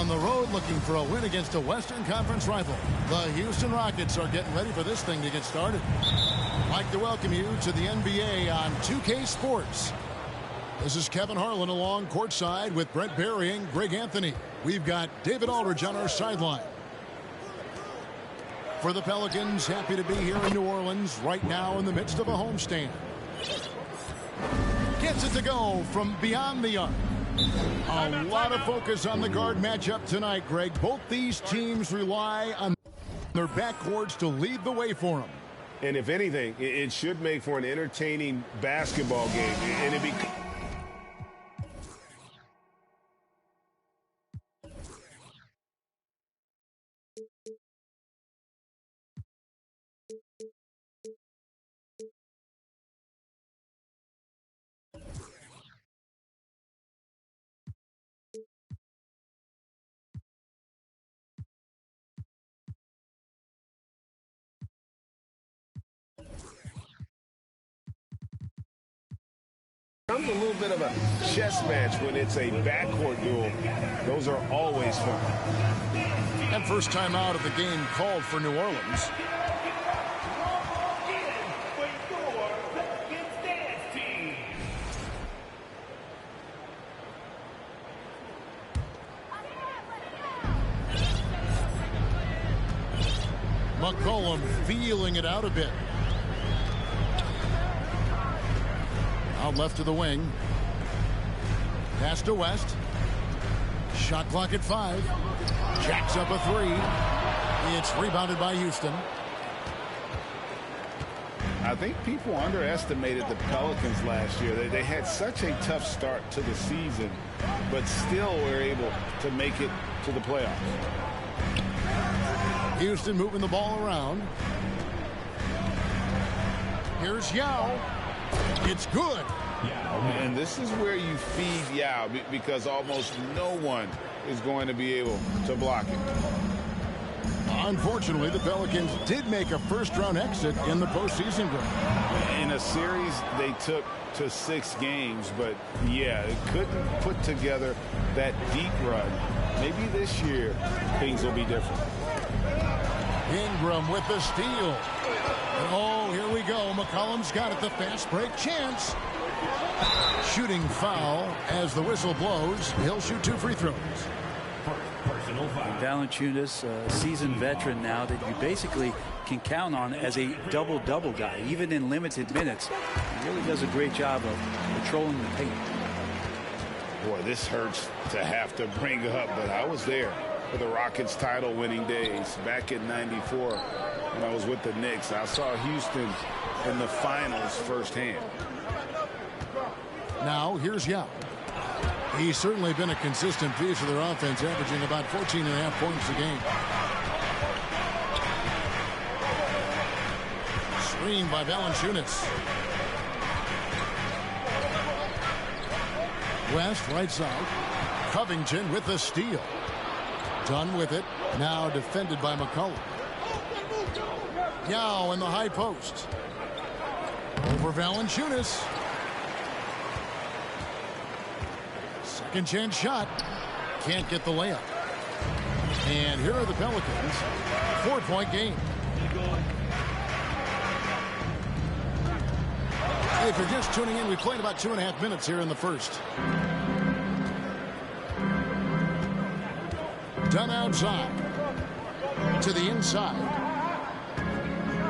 on the road looking for a win against a Western Conference rival. The Houston Rockets are getting ready for this thing to get started. I'd like to welcome you to the NBA on 2K Sports. This is Kevin Harlan along courtside with Brent Barry and Greg Anthony. We've got David Aldridge on our sideline. For the Pelicans, happy to be here in New Orleans right now in the midst of a homestand. Gets it to go from beyond the arc. A lot of focus on the guard matchup tonight, Greg. Both these teams rely on their backcourts to lead the way for them. And if anything, it should make for an entertaining basketball game. And it becomes a little bit of a chess match when it's a backcourt duel. Those are always fun. And first time out of the game called for New Orleans. McCollum feeling it out a bit. Out left to the wing. Pass to West. Shot clock at 5. Jacks up a 3. It's rebounded by Houston. I think people underestimated the Pelicans last year. They had such a tough start to the season, but still were able to make it to the playoffs. Houston moving the ball around. Here's Yao. It's good. And this is where you feed Yao, because almost no one is going to be able to block it. Unfortunately, the Pelicans did make a first-round exit in the postseason run. In a series they took to 6 games, but yeah, it couldn't put together that deep run. Maybe this year things will be different. Ingram with the steal. Oh, here we go. McCollum's got it. The fast break chance. Shooting foul as the whistle blows. He'll shoot 2 free throws. Valanciunas, a seasoned veteran now that you basically can count on as a double-double guy, even in limited minutes. He really does a great job of patrolling the paint. Boy, this hurts to have to bring up, but I was there for the Rockets title-winning days back in '94 when I was with the Knicks. I saw Houston in the finals firsthand. Now, here's Yao. He's certainly been a consistent piece of their offense, averaging about 14.5 points a game. Screen by Valanciunas. West, right side. Covington with the steal. Done with it. Now defended by McCollum. Yao in the high post. Over Valanciunas. Second chance shot. Can't get the layup. And here are the Pelicans. 4-point game. If you're just tuning in, we played about 2.5 minutes here in the first. Done outside. To the inside.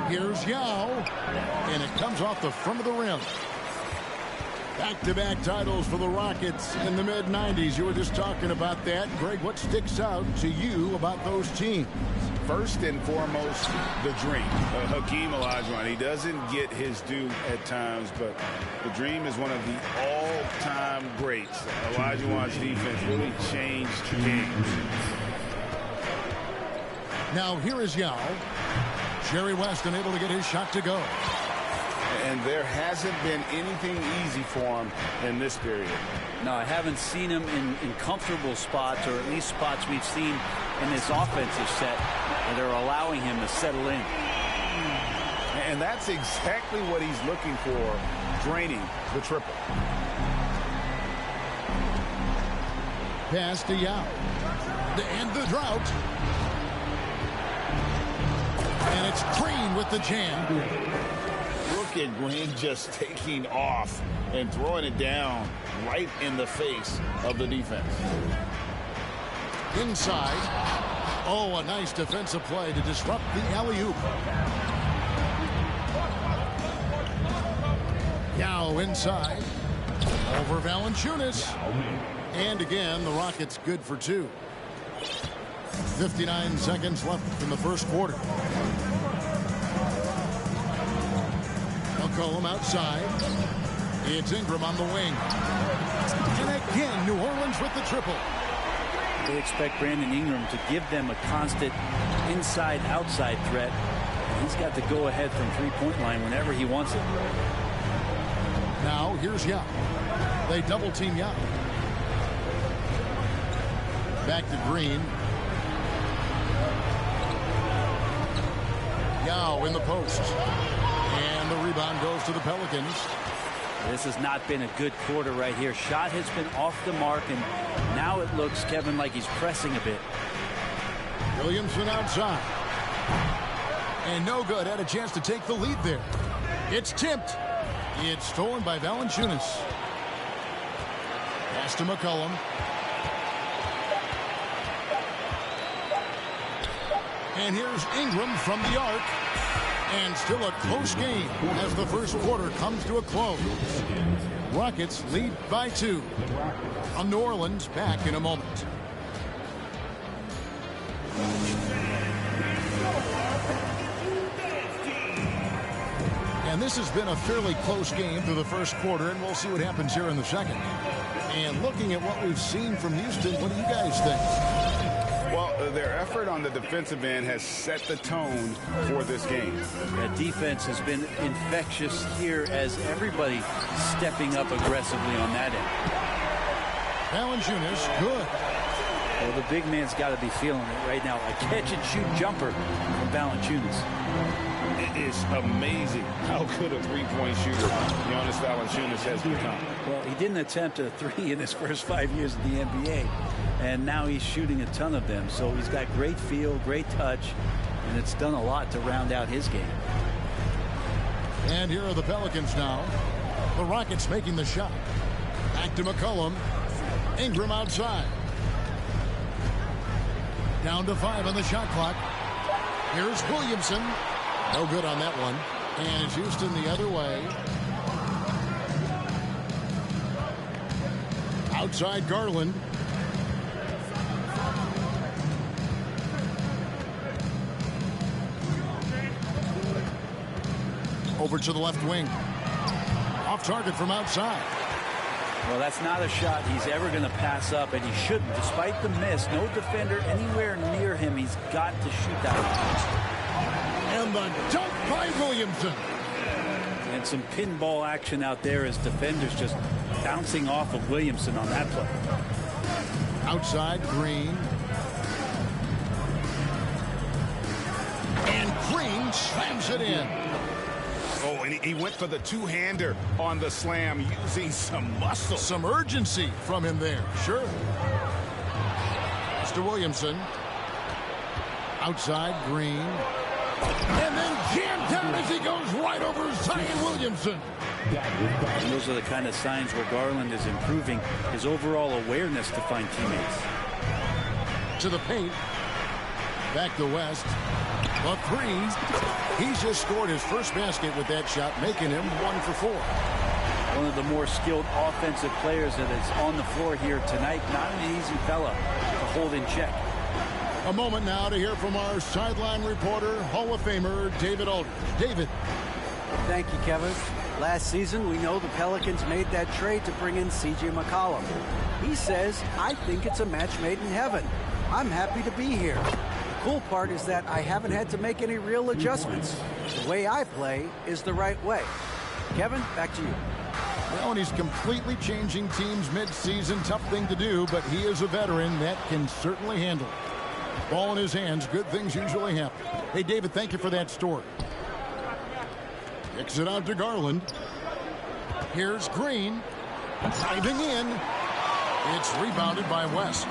Here's Yao. And it comes off the front of the rim. Back-to-back titles for the Rockets in the mid-90s. You were just talking about that. Greg, what sticks out to you about those teams? First and foremost, the Dream. Hakeem Olajuwon. He doesn't get his due at times, but the Dream is one of the all-time greats. Olajuwon's defense really changed games. Now here is Yao. Jerry West unable to get his shot to go. And there hasn't been anything easy for him in this period. No, I haven't seen him in comfortable spots, or at least spots we've seen in this offensive set that are allowing him to settle in. And that's exactly what he's looking for, draining the triple. Pass to Yao. to end the drought. And it's Green with the jam. Look at Green just taking off and throwing it down right in the face of the defense. Inside. Oh, a nice defensive play to disrupt the alley-oop. Yao inside. Over Valanciunas. And again, the Rockets good for two. 59 seconds left in the first quarter. McCollum outside. It's Ingram on the wing. And again, New Orleans with the triple. They expect Brandon Ingram to give them a constant inside-outside threat. He's got to go ahead from three-point line whenever he wants it. Now, here's Yao. They double-team Yao. Back to Green. Yao in the post. And the rebound goes to the Pelicans. This has not been a good quarter right here. Shot has been off the mark, and now it looks, Kevin, like he's pressing a bit. Williamson outside. And no good. Had a chance to take the lead there. It's tipped. It's stolen by Valanciunas. Pass to McCollum. And here's Ingram from the arc. And still a close game as the first quarter comes to a close. Rockets lead by 2. On New Orleans, back in a moment. And this has been a fairly close game through the first quarter, and we'll see what happens here in the second. And looking at what we've seen from Houston, what do you guys think? Well, their effort on the defensive end has set the tone for this game. That defense has been infectious here as everybody stepping up aggressively on that end. Valanciunas, good. Well, the big man's got to be feeling it right now. A catch-and-shoot jumper from Valanciunas. It is amazing how good a three-point shooter Jonas Valanciunas has become. Well, he didn't attempt a three in his first 5 years in the NBA, and now he's shooting a ton of them. So he's got great feel, great touch, and it's done a lot to round out his game. And here are the Pelicans now. The Rockets making the shot. Back to McCollum. Ingram outside. Down to 5 on the shot clock. Here's Williamson. No good on that one. And it's Houston the other way. Outside Garland. Over to the left wing. Off target from outside. Well, that's not a shot he's ever going to pass up, and he shouldn't. Despite the miss, no defender anywhere near him. He's got to shoot that. And the dunk by Williamson. And some pinball action out there as defenders just bouncing off of Williamson on that play. Outside Green. And Green slams it in. Oh, and he went for the two-hander on the slam using some muscle. Some urgency from him there. Sure. Mr. Williamson. Outside Green. And then jammed down as he goes right over Zion Williamson. And those are the kind of signs where Garland is improving his overall awareness to find teammates. To the paint. Back to West. A three. He's just scored his first basket with that shot, making him 1 for 4. One of the more skilled offensive players that is on the floor here tonight. Not an easy fella to hold in check. A moment now to hear from our sideline reporter, Hall of Famer David Aldridge. David. Thank you, Kevin. Last season, we know the Pelicans made that trade to bring in C.J. McCollum. He says, I think it's a match made in heaven. I'm happy to be here. The cool part is that I haven't had to make any real adjustments. The way I play is the right way. Kevin, back to you. Well, and he's completely changing teams mid-season. Tough thing to do, but he is a veteran that can certainly handle it. Ball in his hands. Good things usually happen. Hey, David, thank you for that story. Kicks it out to Garland. Here's Green. Diving in. It's rebounded by West.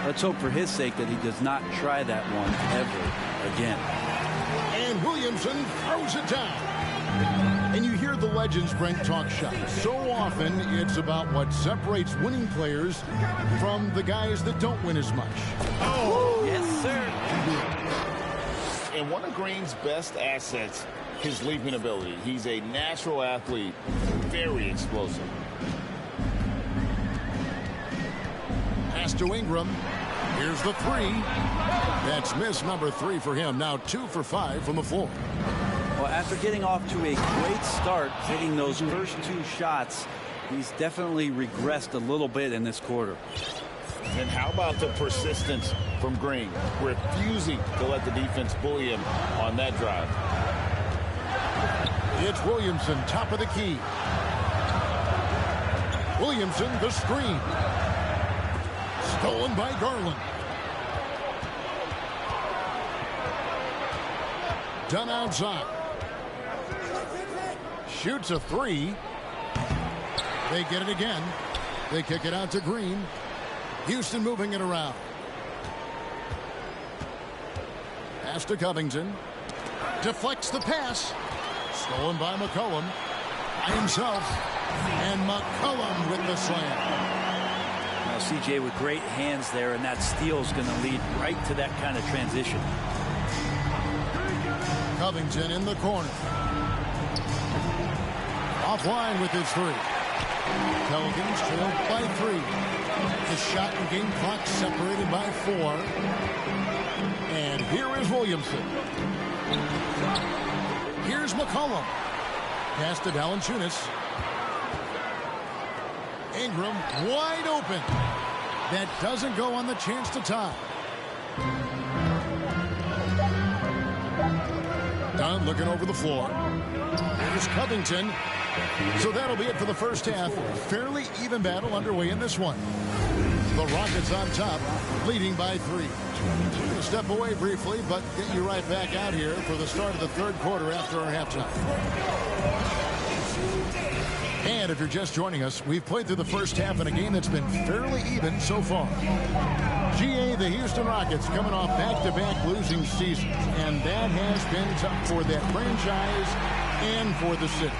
Let's hope for his sake that he does not try that one ever again. And Williamson throws it down. And you hear the legends, Brent, talk shop. So often it's about what separates winning players from the guys that don't win as much. Oh, yes, sir. And one of Green's best assets, his leaping ability. He's a natural athlete, very explosive. Pass to Ingram. Here's the three. That's miss number 3 for him. Now 2 for 5 from the floor. Well, after getting off to a great start, hitting those first 2 shots, he's definitely regressed a little bit in this quarter. And how about the persistence from Green, refusing to let the defense bully him on that drive. It's Williamson, top of the key. Williamson, the screen. Stolen by Garland. Done outside. Shoots a 3. They get it again. They kick it out to Green. Houston moving it around. Pass to Covington. Deflects the pass. Stolen by McCollum. By himself. And McCollum with the slam. Now, CJ with great hands there, and that steal is going to lead right to that kind of transition. Covington in the corner. Offline with his 3. Pelicans trail by 3. The shot and game clock separated by 4. And here is Williamson. Here's McCollum. Pass to Valanciunas. Ingram wide open. That doesn't go on the chance to tie. Dunn looking over the floor. Here's Covington. So that'll be it for the first half. Fairly even battle underway in this one. The Rockets on top, leading by 3. We'll step away briefly, but get you right back out here for the start of the third quarter after our halftime. And if you're just joining us, we've played through the first half in a game that's been fairly even so far. GA, the Houston Rockets, coming off back-to-back losing seasons, and that has been tough for that franchise and for the city.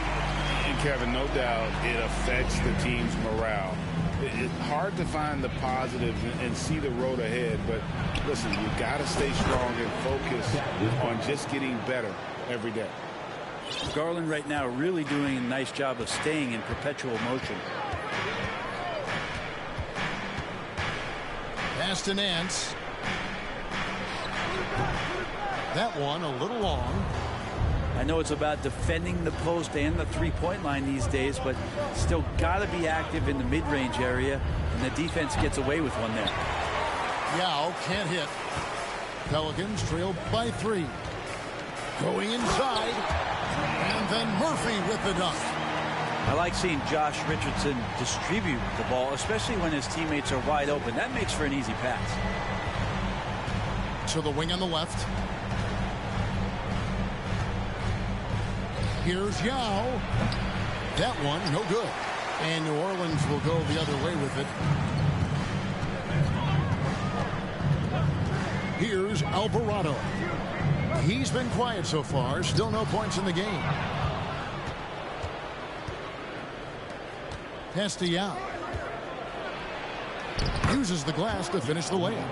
And Kevin, no doubt it affects the team's morale. It's hard to find the positives and see the road ahead, but listen, you got to stay strong and focus on just getting better every day. Garland right now really doing a nice job of staying in perpetual motion. Pass to Nance. That one a little long. I know it's about defending the post and the three-point line these days, but still got to be active in the mid-range area, and the defense gets away with one there. Yao can't hit. Pelicans trail by 3. Going inside, and then Murphy with the dunk. I like seeing Josh Richardson distribute the ball, especially when his teammates are wide open. That makes for an easy pass. To the wing on the left. Here's Yao. That one, no good. And New Orleans will go the other way with it. Here's Alvarado. He's been quiet so far. Still no points in the game. Pass to Yao. Uses the glass to finish the layup.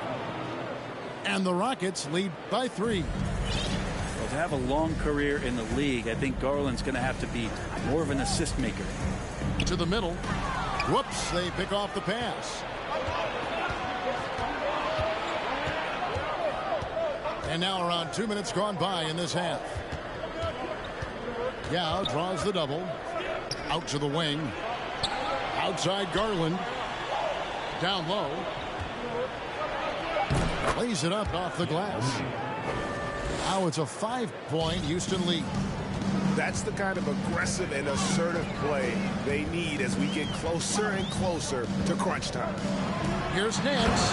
And the Rockets lead by 3. Well, to have a long career in the league, I think Garland's going to have to be more of an assist maker. To the middle. Whoops, they pick off the pass. And now around 2 minutes gone by in this half. Yao draws the double. Out to the wing. Outside Garland. Down low. Lays it up off the glass. Now it's a 5-point Houston lead. That's the kind of aggressive and assertive play they need as we get closer and closer to crunch time. Here's Nance.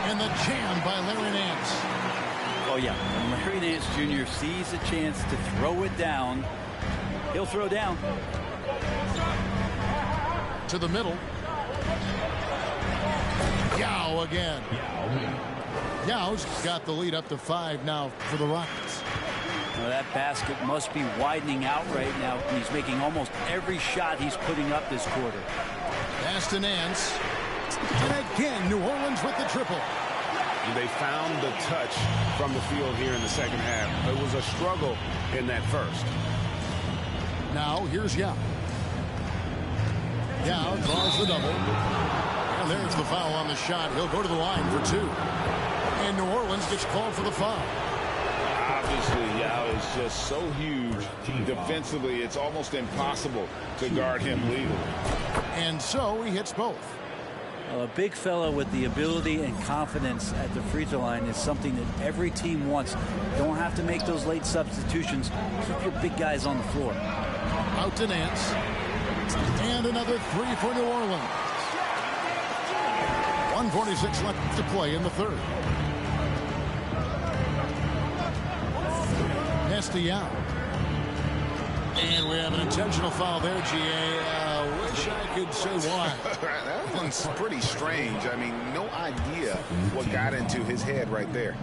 And the jam by Larry Nance. Oh, yeah. When Larry Nance Jr. sees a chance to throw it down, he'll throw down. To the middle. Yao again. Yao's got the lead up to 5 now for the Rockets. Well, that basket must be widening out right now. He's making almost every shot he's putting up this quarter. Pass to Nance. And again, New Orleans with the triple. They found the touch from the field here in the second half. It was a struggle in that first. Now, here's Yao. Yao draws the double. And there's the foul on the shot. He'll go to the line for 2. And New Orleans gets called for the foul. Obviously, Yao is just so huge. Defensively, it's almost impossible to guard him legally. And so he hits both. A big fella with the ability and confidence at the free throw line is something that every team wants. Don't have to make those late substitutions. Keep your big guys on the floor. Out to Nance. And another 3 for New Orleans. 1:46 left to play in the third. Pass to Yao. And we have an intentional foul there, G.A. Wish I could say why. That one's pretty strange. I mean, no idea what got into his head right there.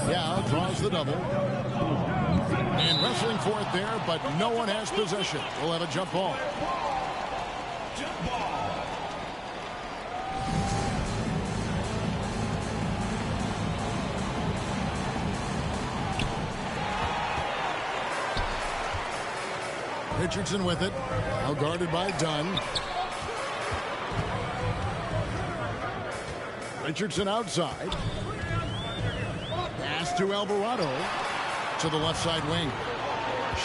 Yao draws the double. And wrestling for it there, but no one has possession. We'll have a jump ball. Richardson with it. Now guarded by Dunn. Richardson outside. Pass to Alvarado. To the left side wing.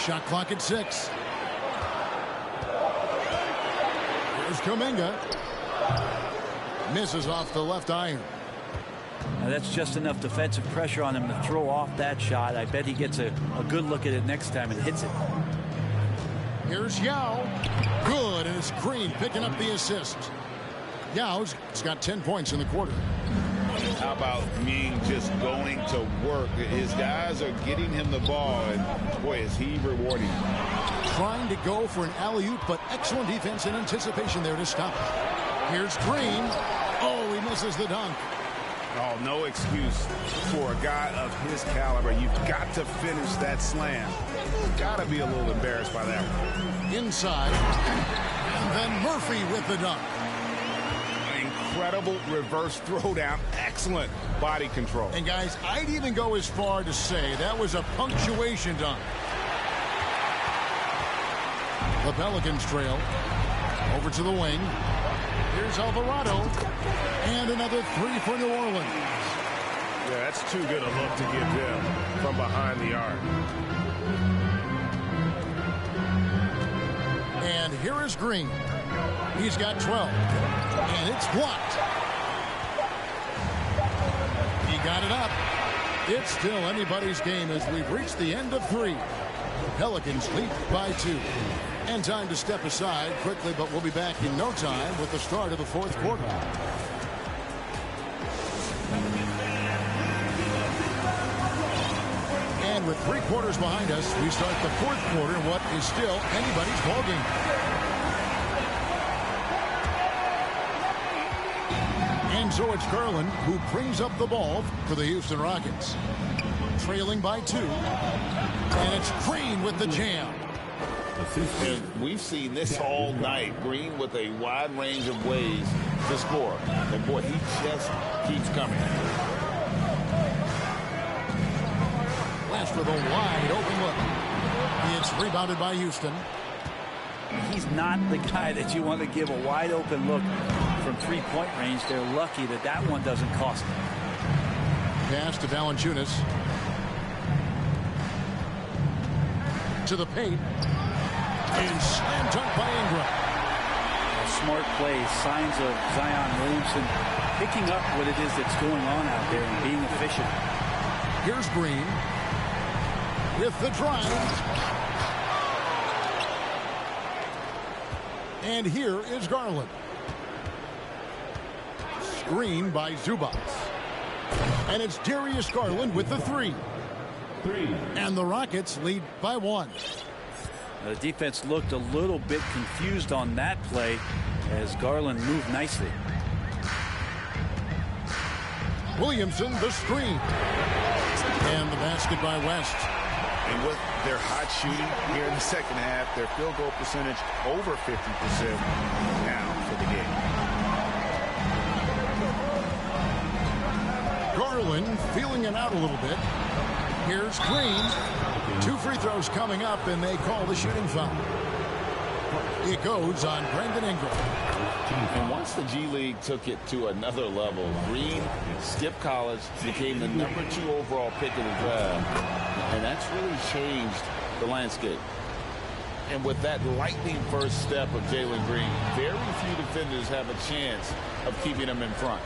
Shot clock at 6. Here's Kuminga. Misses off the left iron. Now that's just enough defensive pressure on him to throw off that shot. I bet he gets a good look at it next time and hits it. Here's Yao. Good, and it's Green picking up the assist. Yao's got 10 points in the quarter. How about Ming just going to work? His guys are getting him the ball, and boy, is he rewarding. Trying to go for an alley-oop, but excellent defense and anticipation there to stop it. Here's Green. Oh, he misses the dunk. Oh, no excuse for a guy of his caliber. You've got to finish that slam. Got to be a little embarrassed by that one. Inside. And then Murphy with the dunk. Incredible reverse throwdown. Excellent body control. And guys, I'd even go as far to say that was a punctuation dunk. The Pelicans trail. Over to the wing. Here's Alvarado. And another 3 for New Orleans. Yeah, that's too good a look to give them from behind the arc. And here is Green. He's got 12. And it's blocked. He got it up. It's still anybody's game as we've reached the end of 3. The Pelicans lead by 2. And time to step aside quickly, but we'll be back in no time with the start of the fourth quarter. And with 3 quarters behind us, we start the fourth quarter in what is still anybody's ballgame. And so it's Garland who brings up the ball for the Houston Rockets. Trailing by 2. And it's Green with the jam. And we've seen this all night. Green with a wide range of ways to score. And boy, he just keeps coming. West with a wide open look. It's rebounded by Houston. He's not the guy that you want to give a wide open look from 3-point range. They're lucky that that one doesn't cost them. Pass to Valanciunas. To the paint. And slam dunk by Ingram. A smart play, signs of Zion Williamson picking up what it is that's going on out there and being efficient. Here's Green with the drive. And here is Garland. Screen by Zubac. And it's Darius Garland with the 3. And the Rockets lead by 1. The defense looked a little bit confused on that play as Garland moved nicely. Williamson, the screen. And the basket by West. And with their hot shooting here in the second half, their field goal percentage over 50% now for the game. Garland feeling it out a little bit. Here's Green. 2 free throws coming up, and they call the shooting foul. It goes on Brandon Ingram. And once the G League took it to another level, Green skipped college, became the #2 overall pick in the draft, and that's really changed the landscape. And with that lightning first step of Jalen Green, very few defenders have a chance of keeping him in front.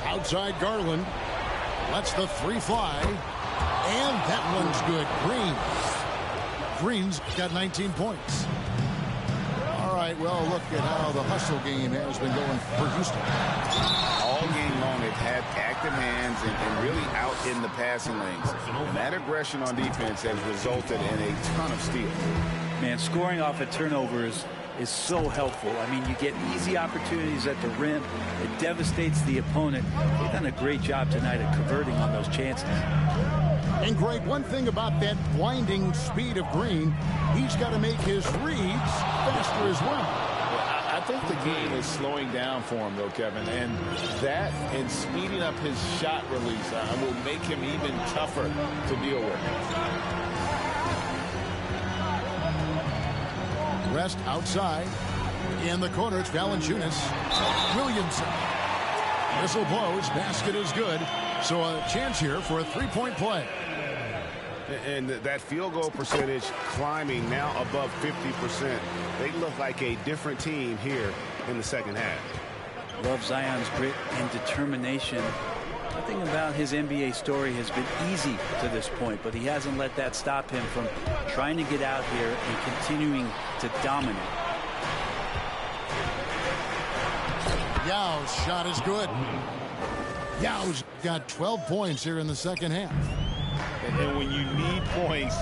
Outside Garland. Lets the 3 fly. And that one's good. Green's got 19 points. All right, well, look at how the hustle game has been going for Houston. All game long, they've had active hands and really out in the passing lanes. And that aggression on defense has resulted in a ton of steals. Man, scoring off of turnovers is so helpful. I mean, you get easy opportunities at the rim. It devastates the opponent. They've done a great job tonight of converting on those chances. And Greg, one thing about that blinding speed of Green, he's got to make his reads faster as well. I think the game is slowing down for him, though, Kevin. And that and speeding up his shot release will make him even tougher to deal with. West outside. In the corner, it's Valanciunas. Williamson. Whistle blows. Basket is good. So a chance here for a 3-point play. And that field goal percentage climbing now above 50%. They look like a different team here in the second half. Love Zion's grit and determination. Nothing about his NBA story has been easy to this point, but he hasn't let that stop him from trying to get out here and continuing to dominate. Yao's shot is good. Yao's got 12 points here in the second half. And when you need points,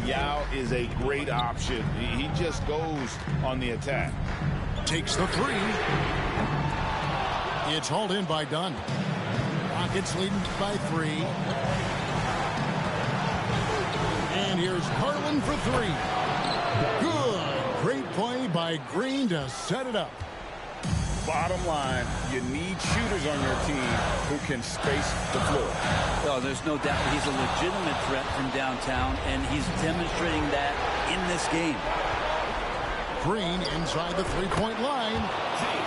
Yao is a great option. He just goes on the attack. Takes the 3. It's hauled in by Dunn. Rockets leading by 3. And here's Garland for 3. Good. Great play by Green to set it up. Bottom line, you need shooters on your team who can space the floor. Well, there's no doubt he's a legitimate threat from downtown, and he's demonstrating that in this game. Green inside the 3-point line.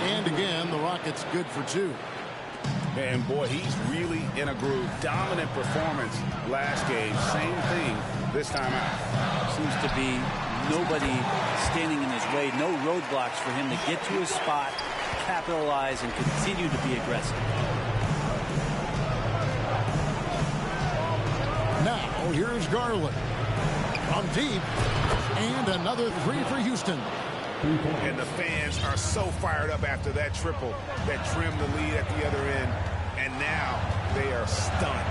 And again, the Rockets good for 2. And boy, he's really in a groove. Dominant performance last game. Same thing this time out. Seems to be nobody standing in his way. No roadblocks for him to get to his spot, capitalize, and continue to be aggressive. Now, here's Garland. From deep. And another 3 for Houston. And the fans are so fired up after that triple that trimmed the lead at the other end. And now they are stunned.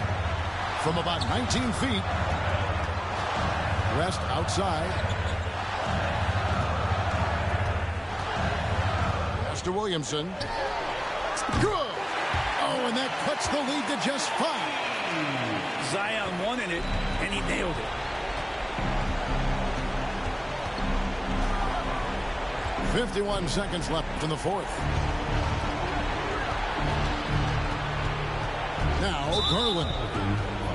From about 19 feet. West outside. Mr. Williamson. Good. Oh, and that cuts the lead to just 5. Zion wanted it, and he nailed it. .51 seconds left in the 4th. Now Garland.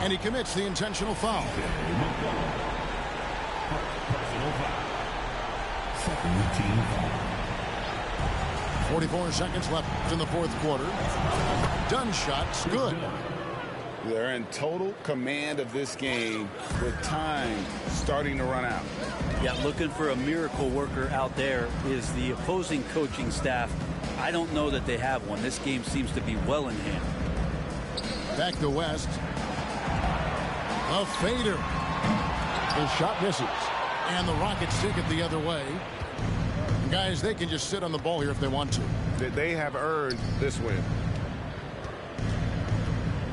And he commits the intentional foul. 44 seconds left in the 4th quarter. Dunn shot's good. They're in total command of this game with time starting to run out. Yeah, looking for a miracle worker out there is the opposing coaching staff. I don't know that they have one. This game seems to be well in hand. Back to West. A fader. His shot misses. And the Rockets take it the other way. Guys, they can just sit on the ball here if they want to. They have earned this win.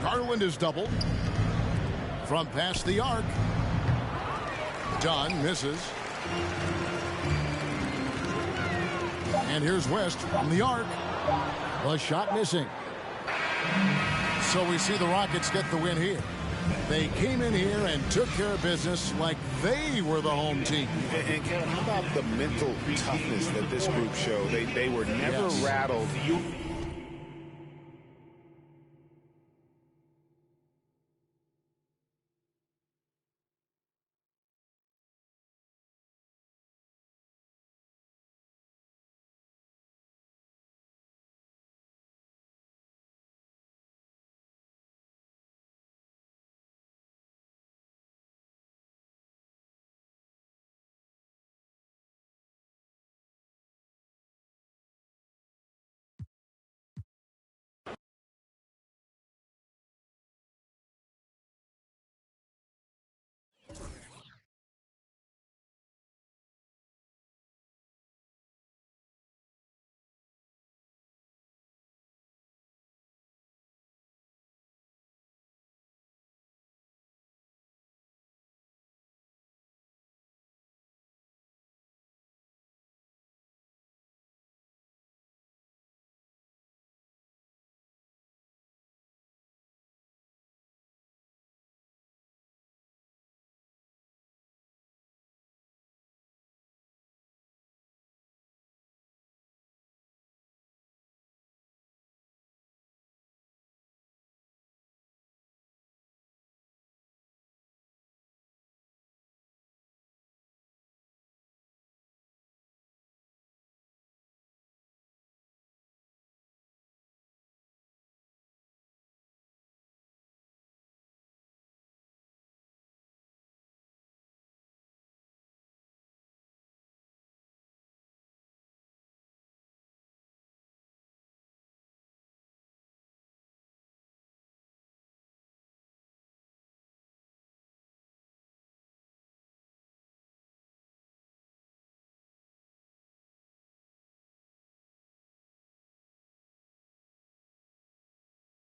Garland is doubled. From past the arc. Dunn misses. And here's West from the arc. A shot missing. So we see the Rockets get the win here. They came in here and took care of business like they were the home team. And Kevin, how about the mental toughness that this group showed? They were never rattled